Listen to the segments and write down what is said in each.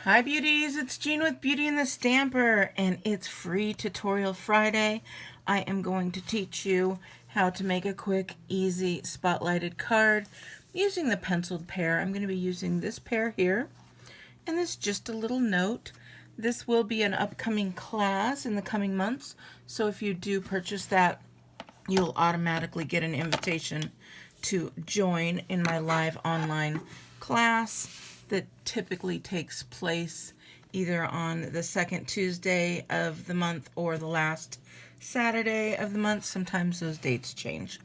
Hi beauties, it's Jean with Beauty and the Stamper, and it's Free Tutorial Friday. I am going to teach you how to make a quick, easy spotlighted card using the penciled pear. I'm going to be using this pear here, and this is just a little note. This will be an upcoming class in the coming months, so if you do purchase that, you'll automatically get an invitation to join in my live online class that typically takes place either on the second Tuesday of the month or the last Saturday of the month. Sometimes those dates change.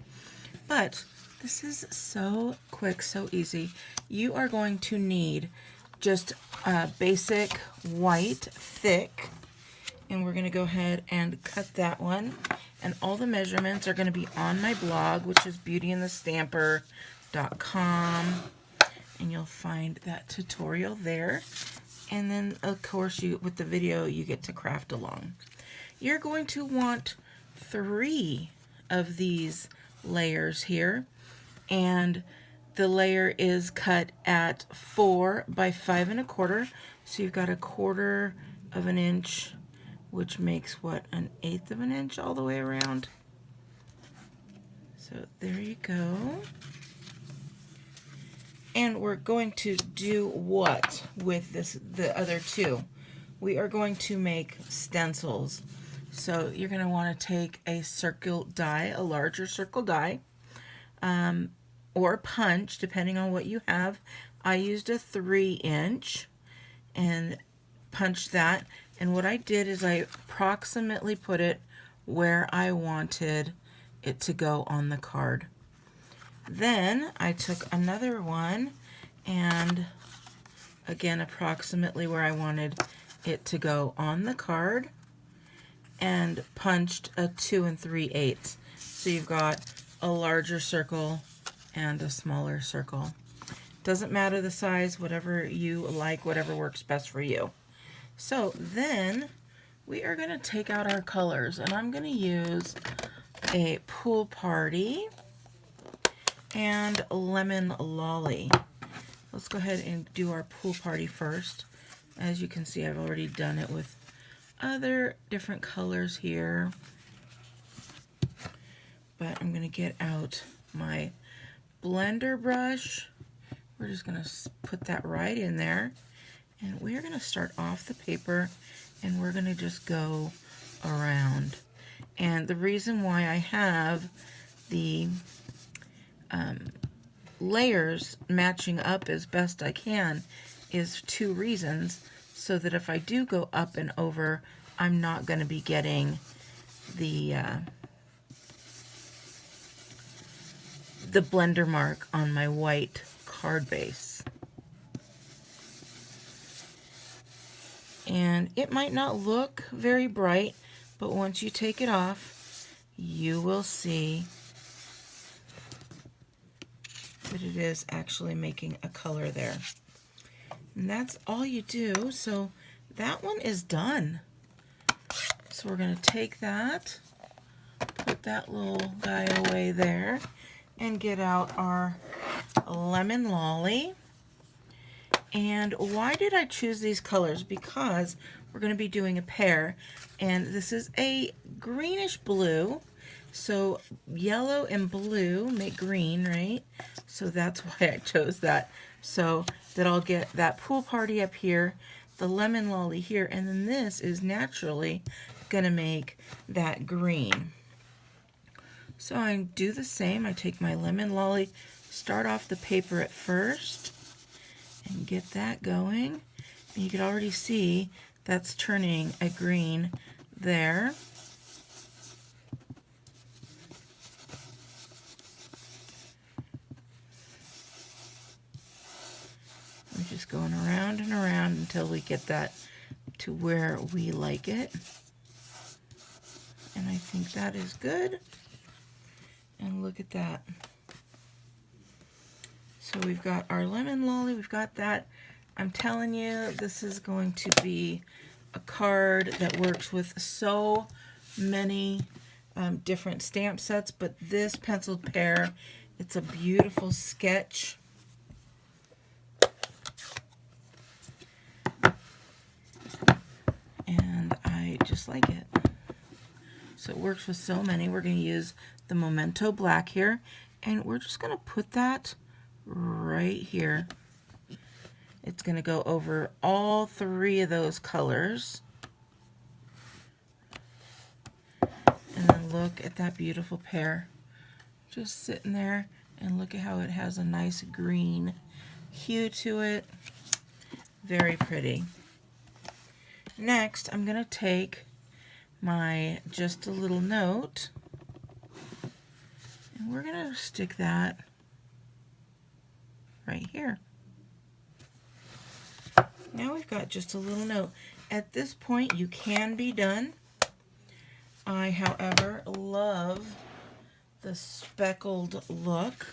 But this is so quick, so easy. You are going to need just a basic white thick, and we're going to go ahead and cut that one. And all the measurements are going to be on my blog, which is beautyandthestamper.com. And you'll find that tutorial there. And then, of course, with the video, you get to craft along. You're going to want 3 of these layers here. And the layer is cut at 4 by 5 1/4. So you've got 1/4 of an inch, which makes what, 1/8 of an inch all the way around. So there you go. And we're going to do what with the other 2? We are going to make stencils. So you're going to want to take a circle die, a larger circle die, or punch, depending on what you have. I used a 3-inch and punched that. And what I did is I approximately put it where I wanted it to go on the card. Then I took another one and again approximately where I wanted it to go on the card and punched a 2 3/8. So you've got a larger circle and a smaller circle. Doesn't matter the size, whatever you like, whatever works best for you. So then we are going to take out our colors, and I'm going to use a Pool Party and Lemon Lolly. Let's go ahead and do our Pool Party first. As you can see, I've already done it with other different colors here. But I'm going to get out my blender brush. We're just going to put that right in there. And we're going to start off the paper, and we're going to just go around. And the reason why I have the layers matching up as best I can is 2 reasons, so that if I do go up and over, I'm not going to be getting the blender mark on my white card base. And it might not look very bright, but once you take it off, you will see that it is actually making a color there. And that's all you do. So that one is done. So we're going to take that, put that little guy away there, and get out our Lemon Lolly. And why did I choose these colors? Because we're going to be doing a pear, and this is a greenish blue. So yellow and blue make green, right? So that's why I chose that. So that I'll get that Pool Party up here, the Lemon Lolly here, and then this is naturally going to make that green. So I do the same. I take my Lemon Lolly, start off the paper at first, and get that going. And you can already see that's turning a green there. We're just going around and around until we get that to where we like it. And I think that is good. And look at that. So we've got our Lemon Lolly, we've got that. I'm telling you, this is going to be a card that works with so many different stamp sets, but this penciled pear, it's a beautiful sketch. just like it. So it works with so many. We're going to use the Memento Black here, and we're just going to put that right here. It's going to go over all 3 of those colors. And then look at that beautiful pear. Just sitting there, and look at how it has a nice green hue to it. Very pretty. Next, I'm going to take my Just a Little Note, and we're going to stick that right here. Now we've got Just a Little Note. At this point, you can be done. I, however, love the speckled look,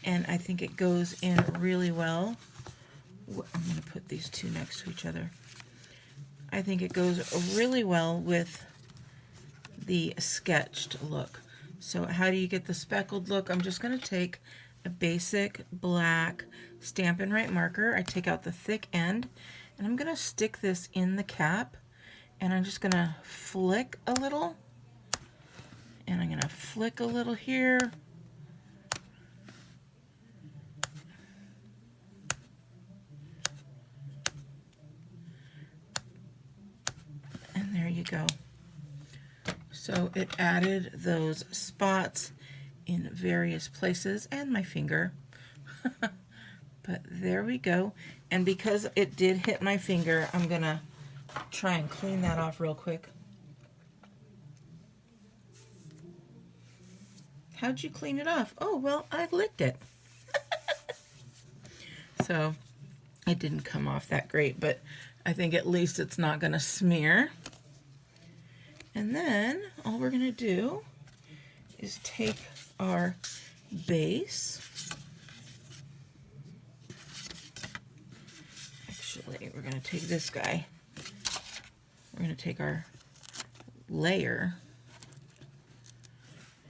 and I think it goes in really well. I'm going to put these two next to each other. I think it goes really well with the sketched look. So how do you get the speckled look? I'm just going to take a basic black Stampin' Right marker. I take out the thick end, and I'm going to stick this in the cap, and I'm just going to flick a little, and I'm going to flick a little here. And there you go. So it added those spots in various places, and my finger. But there we go. And because it did hit my finger, I'm going to try and clean that off real quick. How'd you clean it off? Oh, well, I licked it. So it didn't come off that great, but I think at least it's not going to smear. And then all we're going to do is take our base. Actually, we're going to take this guy. We're going to take our layer,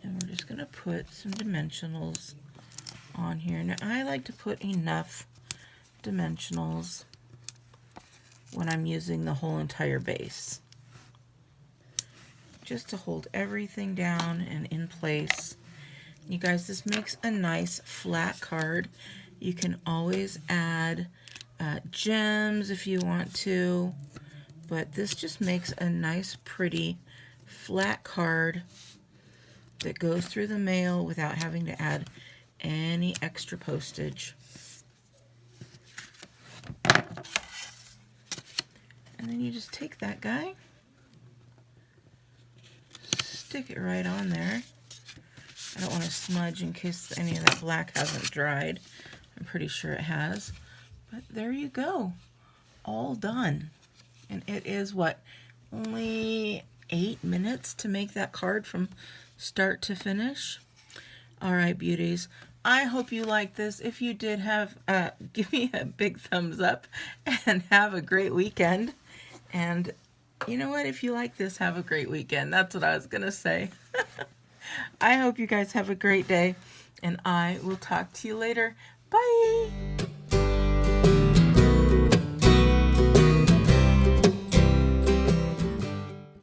and we're just going to put some dimensionals on here. Now, I like to put enough dimensionals when I'm using the whole entire base, just to hold everything down and in place. You guys, this makes a nice flat card. You can always add gems if you want to, but this just makes a nice, pretty, flat card that goes through the mail without having to add any extra postage. And then you just take that guy, stick it right on there. I don't want to smudge in case any of that black hasn't dried. I'm pretty sure it has. But there you go. All done. And it is, what, only 8 minutes to make that card from start to finish? All right, beauties. I hope you liked this. If you did, give me a big thumbs up and have a great weekend. And you know what? If you like this, have a great weekend. That's what I was going to say. I hope you guys have a great day, and I will talk to you later. Bye!